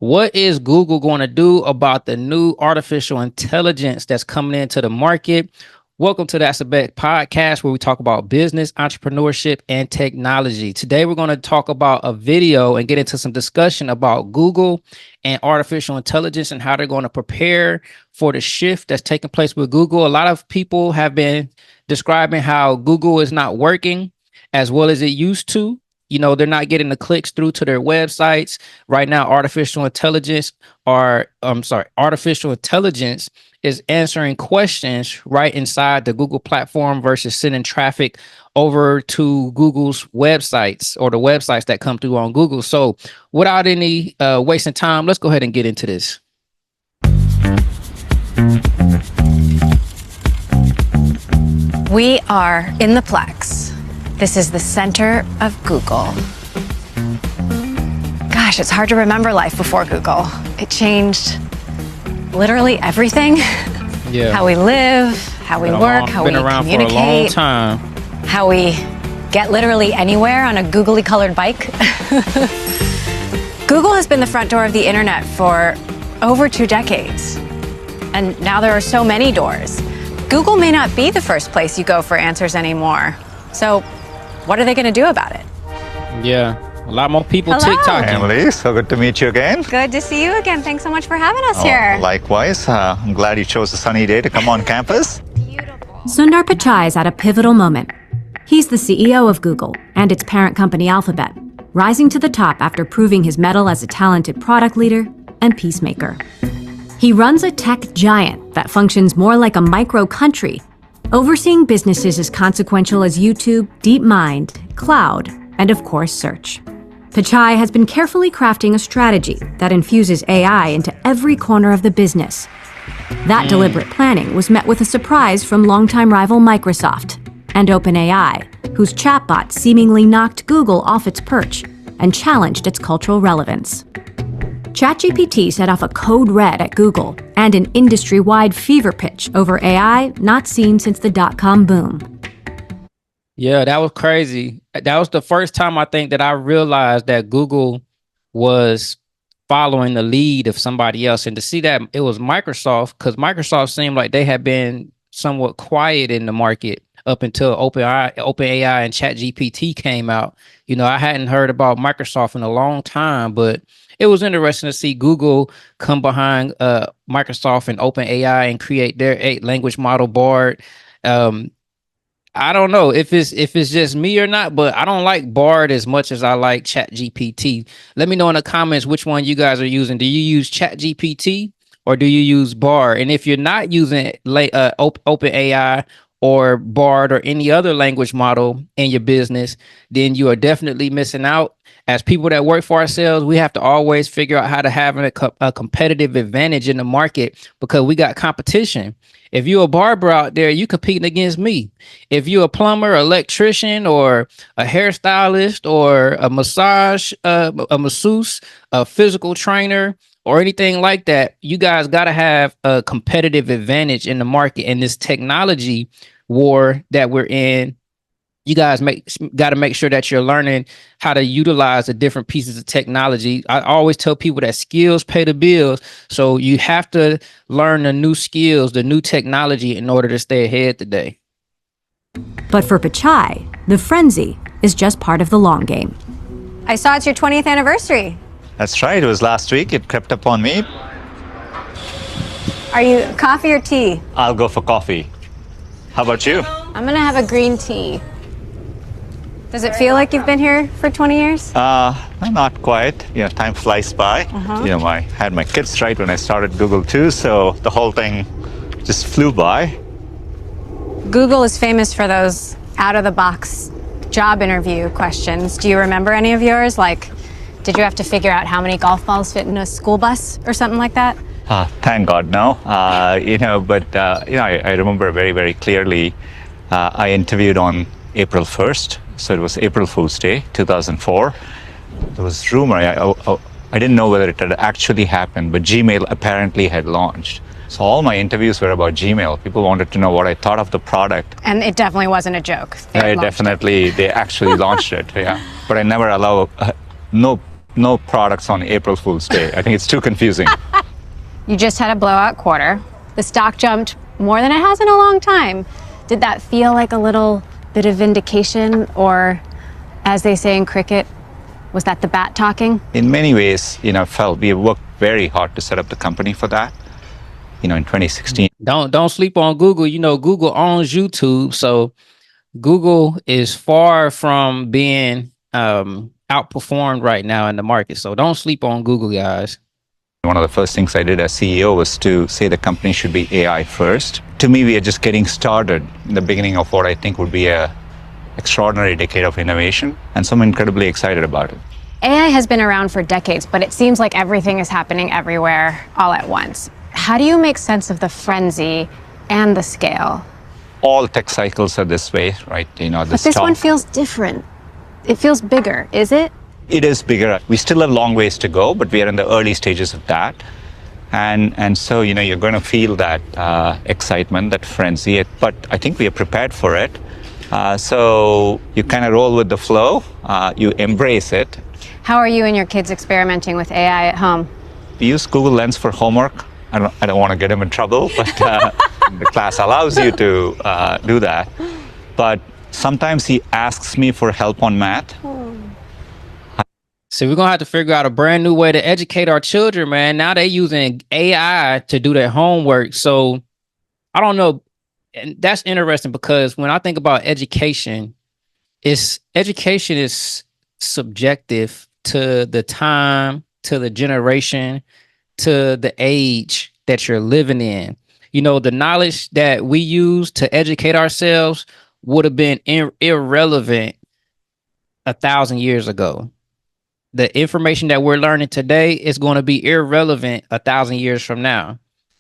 What is Google going to do about the new artificial intelligence that's coming into the market? Welcome to the A.B.E.T podcast, where we talk about business, entrepreneurship, and technology. Today, we're going to talk about a video and get into some discussion about Google and artificial intelligence and how they're going to prepare for the shift that's taking place with Google. A lot of people have been describing how Google is not working as well as it used to. You know, they're not getting the clicks through to their websites. Right now, artificial intelligence is answering questions right inside the Google platform versus sending traffic over to Google's websites or the websites that come through on Google. So without any wasting time, let's go ahead and get into this. We are in the Plex. This is the center of Google. Gosh, it's hard to remember life before Google. It changed literally everything. Yeah. How we live, how we work, how we communicate. For a long time. How we get literally anywhere on a googly colored bike. Google has been the front door of the internet for over 2 decades. And now there are so many doors. Google may not be the first place you go for answers anymore. So what are they going to do about it? Yeah, a lot more people Hello. TikToking. Emily, so good to meet you again. Good to see you again. Thanks so much for having us here. Likewise. I'm glad you chose a sunny day to come on campus. Sundar Pichai is at a pivotal moment. He's the CEO of Google and its parent company Alphabet, rising to the top after proving his mettle as a talented product leader and peacemaker. He runs a tech giant that functions more like a micro-country, overseeing businesses as consequential as YouTube, DeepMind, Cloud, and of course, Search. Pichai has been carefully crafting a strategy that infuses AI into every corner of the business. That deliberate planning was met with a surprise from longtime rival Microsoft and OpenAI, whose chatbot seemingly knocked Google off its perch and challenged its cultural relevance. ChatGPT set off a code red at Google and an industry-wide fever pitch over AI not seen since the dot-com boom. Yeah, that was crazy. That was the first time I think that I realized that Google was following the lead of somebody else. And to see that it was Microsoft, because Microsoft seemed like they had been somewhat quiet in the market up until OpenAI and ChatGPT came out. You know, I hadn't heard about Microsoft in a long time, but it was interesting to see Google come behind Microsoft and OpenAI and create their 8-language model Bard. I don't know if it's just me or not, but I don't like Bard as much as I like ChatGPT. Let me know in the comments which one you guys are using. Do you use ChatGPT or do you use Bard? And if you're not using OpenAI or Bard or any other language model in your business, then you are definitely missing out. As people that work for ourselves, we have to always figure out how to have a competitive advantage in the market because we got competition. If you're a barber out there, you competing against me. If you're a plumber, electrician, or a hairstylist, or a masseuse, a physical trainer, or anything like that, you guys got to have a competitive advantage in the market. And this technology war that we're in, you guys got to make sure that you're learning how to utilize the different pieces of technology. I always tell people that skills pay the bills. So you have to learn the new skills, the new technology in order to stay ahead today. But for Pichai, the frenzy is just part of the long game. I saw it's your 20th anniversary. That's right. It was last week. It crept up on me. Are you coffee or tea? I'll go for coffee. How about you? I'm gonna have a green tea. Does it feel like you've been here for 20 years? Not quite. You know, time flies by. You know, I had my kids right when I started Google too, so the whole thing just flew by. Google is famous for those out-of-the-box job interview questions. Do you remember any of yours? Like, did you have to figure out how many golf balls fit in a school bus or something like that? Thank God, no. I remember very, very clearly. I interviewed on April 1st. So it was April Fool's Day, 2004. There was rumor, I didn't know whether it had actually happened, but Gmail apparently had launched. So all my interviews were about Gmail. People wanted to know what I thought of the product. And it definitely wasn't a joke. They actually launched it, yeah. But I never allow, no No products on April Fool's Day. I think it's too confusing. You just had a blowout quarter. The stock jumped more than it has in a long time. Did that feel like a little bit of vindication, or, as they say in cricket, was that the bat talking? In many ways, felt we worked very hard to set up the company for that. In 2016. Don't sleep on Google. Google owns YouTube, so Google is far from being outperformed right now in the market. So don't sleep on Google, guys. One of the first things I did as CEO was to say the company should be AI first. To me, we are just getting started in the beginning of what I think would be a extraordinary decade of innovation, and so I'm incredibly excited about it. AI has been around for decades, but it seems like everything is happening everywhere all at once. How do you make sense of the frenzy and the scale? All tech cycles are this way, right? But this one feels different. It feels bigger, is it? It is bigger. We still have long ways to go, but we are in the early stages of that. And so, you're going to feel that excitement, that frenzy, but I think we are prepared for it. So you kind of roll with the flow, you embrace it. How are you and your kids experimenting with AI at home? We use Google Lens for homework. I don't want to get him in trouble, but the class allows you to do that. But sometimes he asks me for help on math. So we're going to have to figure out a brand new way to educate our children, man. Now they're using AI to do their homework. So I don't know. And that's interesting because when I think about education is subjective to the time, to the generation, to the age that you're living in. The knowledge that we use to educate ourselves would have been irrelevant 1,000 years ago. The information that we're learning today is going to be irrelevant 1,000 years from now.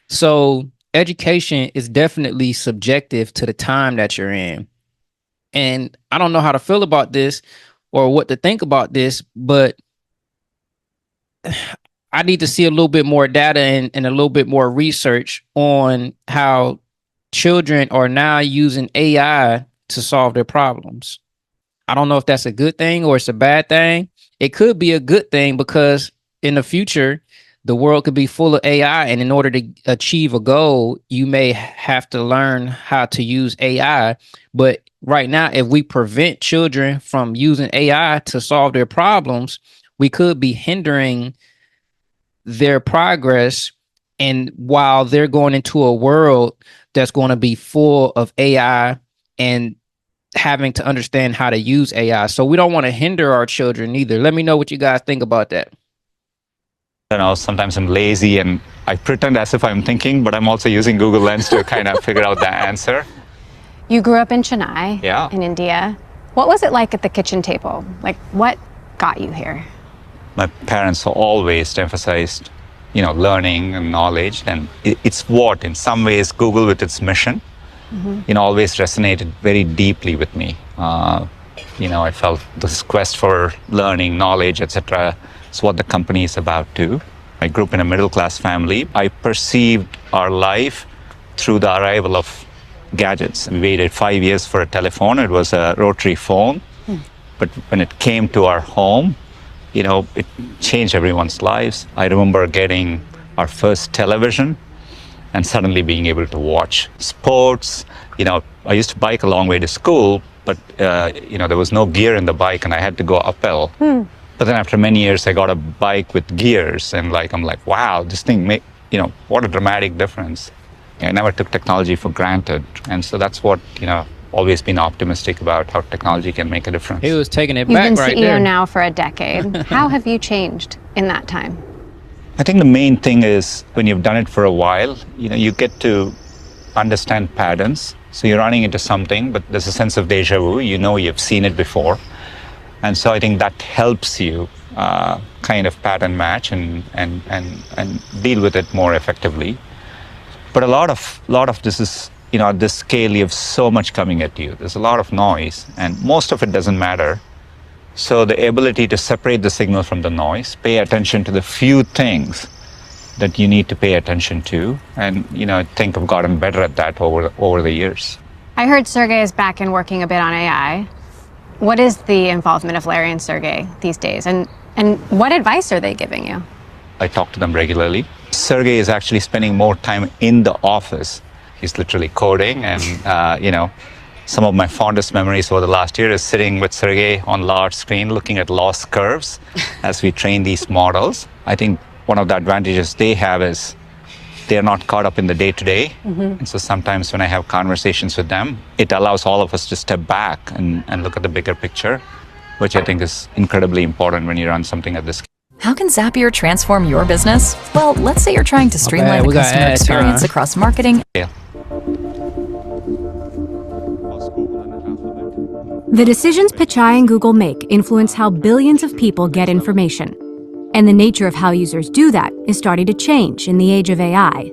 So education is definitely subjective to the time that you're in. And I don't know how to feel about this or what to think about this, but I need to see a little bit more data and a little bit more research on how children are now using AI to solve their problems. I don't know if that's a good thing or it's a bad thing. It could be a good thing because in the future, the world could be full of AI. And in order to achieve a goal, you may have to learn how to use AI. But right now, if we prevent children from using AI to solve their problems, we could be hindering their progress. And while they're going into a world that's going to be full of AI and having to understand how to use AI. So we don't want to hinder our children either. Let me know what you guys think about that. Sometimes I'm lazy and I pretend as if I'm thinking, but I'm also using Google Lens to kind of figure out the answer. You grew up in Chennai, Yeah. in India. What was it like at the kitchen table? Like, what got you here? My parents always emphasized, learning and knowledge. And it's what, in some ways, Google with its mission, always resonated very deeply with me. I felt this quest for learning, knowledge, etc. is what the company is about too. I grew up in a middle-class family. I perceived our life through the arrival of gadgets. We waited 5 years for a telephone. It was a rotary phone. But when it came to our home, it changed everyone's lives. I remember getting our first television and suddenly being able to watch sports. I used to bike a long way to school, but there was no gear in the bike and I had to go uphill. But then after many years, I got a bike with gears and I'm like, wow, this thing what a dramatic difference. I never took technology for granted. And so that's what, always been optimistic about how technology can make a difference. He was taking it You've back been right CEO there. now for a decade. How have you changed in that time? I think the main thing is when you've done it for a while, you get to understand patterns. So you're running into something, but there's a sense of deja vu. You've seen it before. And so I think that helps you kind of pattern match and deal with it more effectively. But a lot of this is, at this scale, you have so much coming at you. There's a lot of noise, and most of it doesn't matter. So the ability to separate the signal from the noise, pay attention to the few things that you need to pay attention to, and I think I've gotten better at that over the years. I heard Sergey is back and working a bit on AI. What is the involvement of Larry and Sergey these days? And And what advice are they giving you? I talk to them regularly. Sergey is actually spending more time in the office. He's literally coding, and some of my fondest memories over the last year is sitting with Sergey on large screen looking at loss curves as we train these models. I think one of the advantages they have is they're not caught up in the day-to-day. And so sometimes when I have conversations with them, it allows all of us to step back and look at the bigger picture, which I think is incredibly important when you run something at this scale. How can Zapier transform your business? Well, let's say you're trying to streamline the we got customer ad experience time. across marketing. The decisions Pichai and Google make influence how billions of people get information. And the nature of how users do that is starting to change in the age of AI.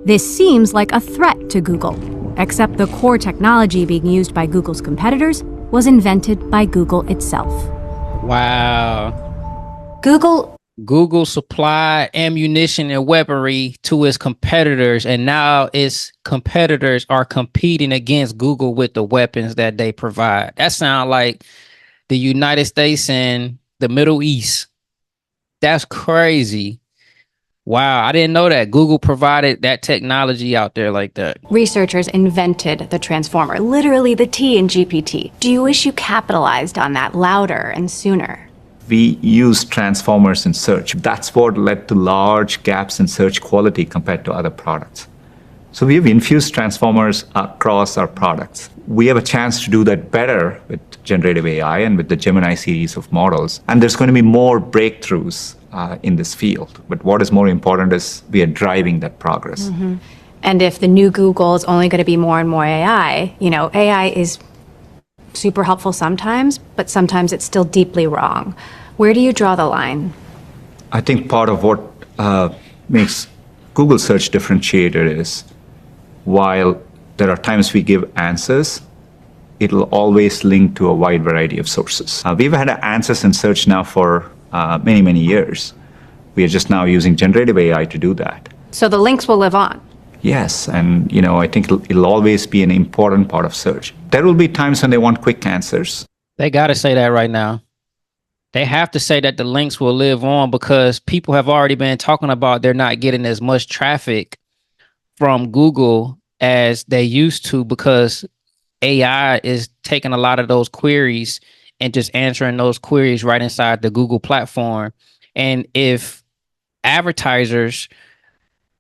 This seems like a threat to Google, except the core technology being used by Google's competitors was invented by Google itself. Wow. Google supplied ammunition and weaponry to its competitors, and now its competitors are competing against Google with the weapons that they provide. That sounds like the United States and the Middle East. That's crazy. Wow, I didn't know that Google provided that technology out there like that. Researchers invented the transformer, literally the T in GPT. Do you wish you capitalized on that louder and sooner? We use transformers in search. That's what led to large gaps in search quality compared to other products. So we've infused transformers across our products. We have a chance to do that better with generative AI and with the Gemini series of models. And there's going to be more breakthroughs in this field. But what is more important is we are driving that progress. And if the new Google is only going to be more and more AI, AI is super helpful sometimes, but sometimes it's still deeply wrong. Where do you draw the line? I think part of what makes Google search differentiated is while there are times we give answers, it'll always link to a wide variety of sources. We've had answers in search now for many, many years. We are just now using generative AI to do that. So the links will live on. Yes, and I think it'll always be an important part of search. There will be times when they want quick answers. They got to say that right now. They have to say that the links will live on because people have already been talking about they're not getting as much traffic from Google as they used to because AI is taking a lot of those queries and just answering those queries right inside the Google platform. And if advertisers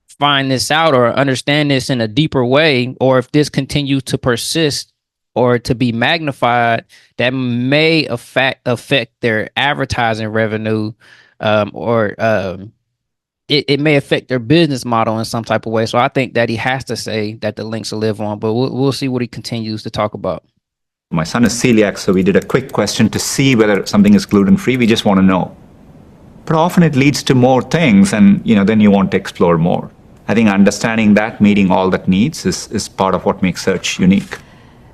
find this out or understand this in a deeper way, or if this continues to persist or to be magnified, that may affect their advertising revenue, or it may affect their business model in some type of way. So I think that he has to say that the links will live on, but we'll see what he continues to talk about. My son is celiac, so we did a quick question to see whether something is gluten-free. We just want to know. But often it leads to more things, and then you want to explore more. I think understanding that, meeting all that needs is part of what makes search unique.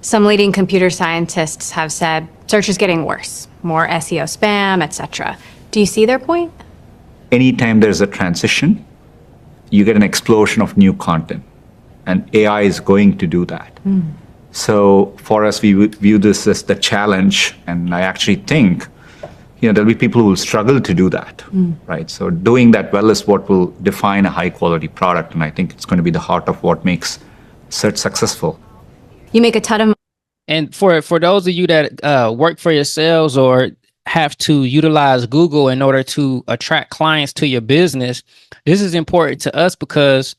Some leading computer scientists have said search is getting worse, more SEO spam, etc. Do you see their point? Anytime there's a transition, you get an explosion of new content, and AI is going to do that. So for us, we would view this as the challenge, and I actually think there'll be people who will struggle to do that, right? So doing that well is what will define a high-quality product, and I think it's going to be the heart of what makes search successful. You make a ton of. And for those of you that work for yourselves or have to utilize Google in order to attract clients to your business, this is important to us because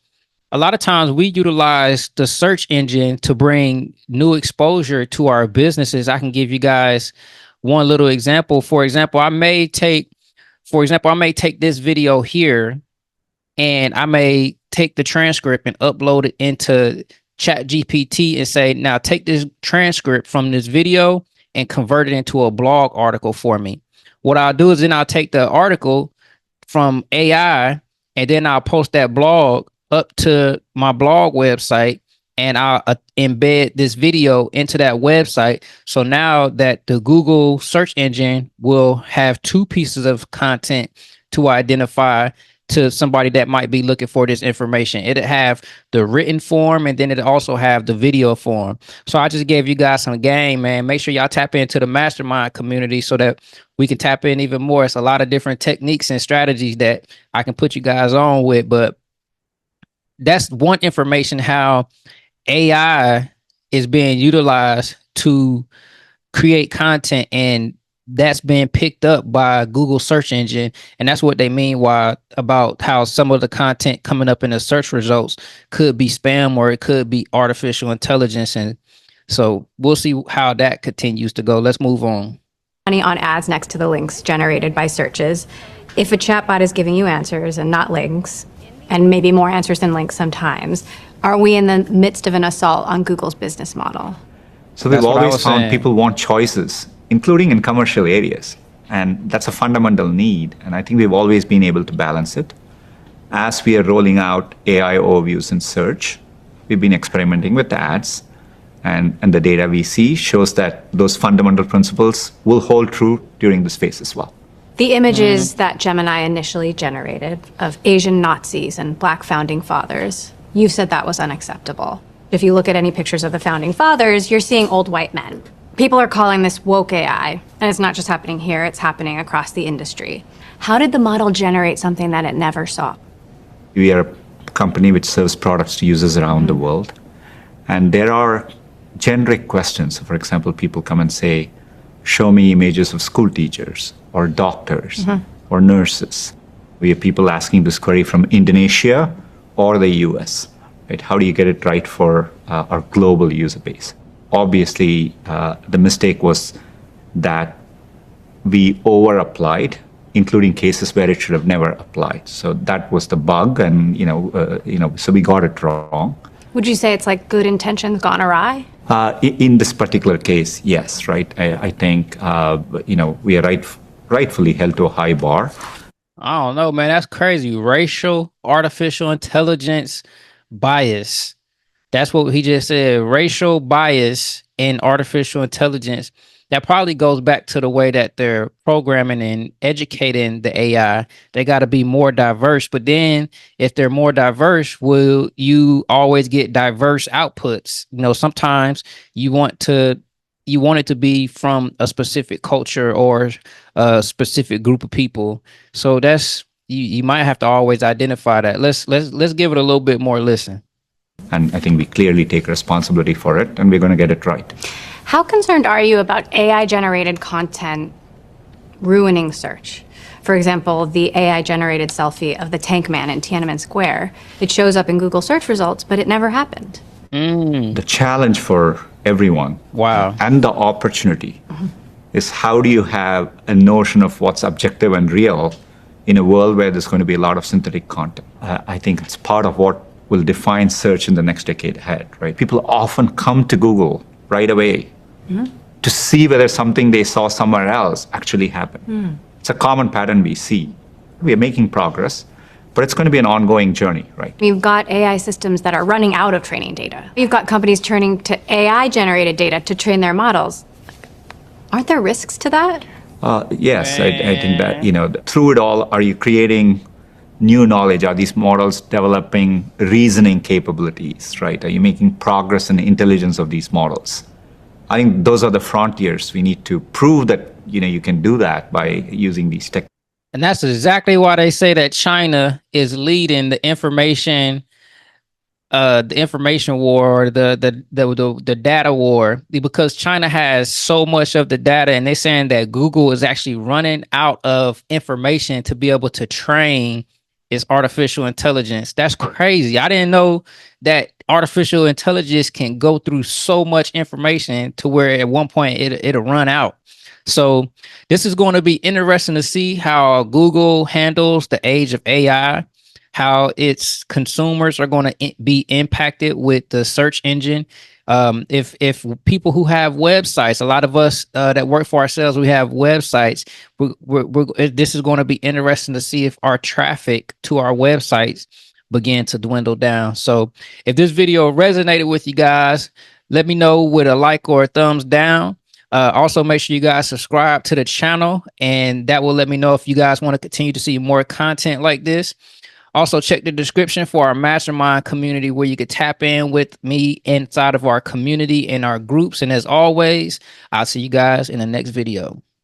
a lot of times we utilize the search engine to bring new exposure to our businesses. I can give you guys one little example. For example, I may take this video here and I may take the transcript and upload it into ChatGPT and say, now take this transcript from this video and convert it into a blog article for me. What I'll do is then I'll take the article from AI and then I'll post that blog up to my blog website and I'll embed this video into that website. So now that the Google search engine will have two pieces of content to identify, to somebody that might be looking for this information. It'll have the written form, and then it'll also have the video form. So I just gave you guys some game, man. Make sure y'all tap into the mastermind community so that we can tap in even more. It's a lot of different techniques and strategies that I can put you guys on with, but that's one information how AI is being utilized to create content, and that's being picked up by Google search engine. And that's what they mean about how some of the content coming up in the search results could be spam or it could be artificial intelligence. And so we'll see how that continues to go. Let's move on. Money on ads next to the links generated by searches. If a chatbot is giving you answers and not links, and maybe more answers than links sometimes, are we in the midst of an assault on Google's business model? So we've That's what I always was found saying. people want choices, including in commercial areas. And that's a fundamental need. And I think we've always been able to balance it. As we are rolling out AI overviews in search, we've been experimenting with ads. And the data we see shows that those fundamental principles will hold true during this phase as well. The images that Gemini initially generated of Asian Nazis and Black founding fathers, you said that was unacceptable. If you look at any pictures of the founding fathers, you're seeing old white men. People are calling this woke AI, and it's not just happening here, it's happening across the industry. How did the model generate something that it never saw? We are a company which serves products to users around the world. And there are generic questions. For example, people come and say, show me images of school teachers or doctors or nurses. We have people asking this query from Indonesia or the US. Right? How do you get it right for our global user base? Obviously, the mistake was that we over-applied, including cases where it should have never applied. So that was the bug, and so we got it wrong. Would you say it's like good intentions gone awry? In this particular case, yes, right. I think we are rightfully held to a high bar. I don't know, man. That's crazy. Racial artificial intelligence bias. That's what he just said. Racial bias in artificial intelligence. That probably goes back to the way that they're programming and educating the AI. They got to be more diverse. But then if they're more diverse, will you always get diverse outputs? Sometimes you want it to be from a specific culture or a specific group of people. So that's you might have to always identify that. Let's give it a little bit more listen. And I think we clearly take responsibility for it, and we're going to get it right. How concerned are you about AI-generated content ruining search? For example, the AI-generated selfie of the tank man in Tiananmen Square. It shows up in Google search results, but it never happened. The challenge for everyone and the opportunity is how do you have a notion of what's objective and real in a world where there's going to be a lot of synthetic content. I think it's part of what will define search in the next decade ahead, right? People often come to Google right away to see whether something they saw somewhere else actually happened. It's a common pattern we see. We are making progress, but it's going to be an ongoing journey, right? You've got AI systems that are running out of training data. You've got companies turning to AI-generated data to train their models. Aren't there risks to that? Yes, I think that, through it all, are you creating new knowledge? Are these models developing reasoning capabilities, right? Are you making progress in the intelligence of these models? I think those are the frontiers. We need to prove that, you can do that by using these technologies. And that's exactly why they say that China is leading the information war, the data war, because China has so much of the data, and they're saying that Google is actually running out of information to be able to train its artificial intelligence. That's crazy. I didn't know that artificial intelligence can go through so much information to where at one point it'll run out. So this is going to be interesting to see how Google handles the age of AI, how its consumers are going to be impacted with the search engine. If people who have websites, a lot of us that work for ourselves, we have websites. This is going to be interesting to see if our traffic to our websites begin to dwindle down. So if this video resonated with you guys, let me know with a like or a thumbs down. Also, make sure you guys subscribe to the channel, and that will let me know if you guys want to continue to see more content like this. Also, check the description for our mastermind community where you could tap in with me inside of our community and our groups. And as always, I'll see you guys in the next video.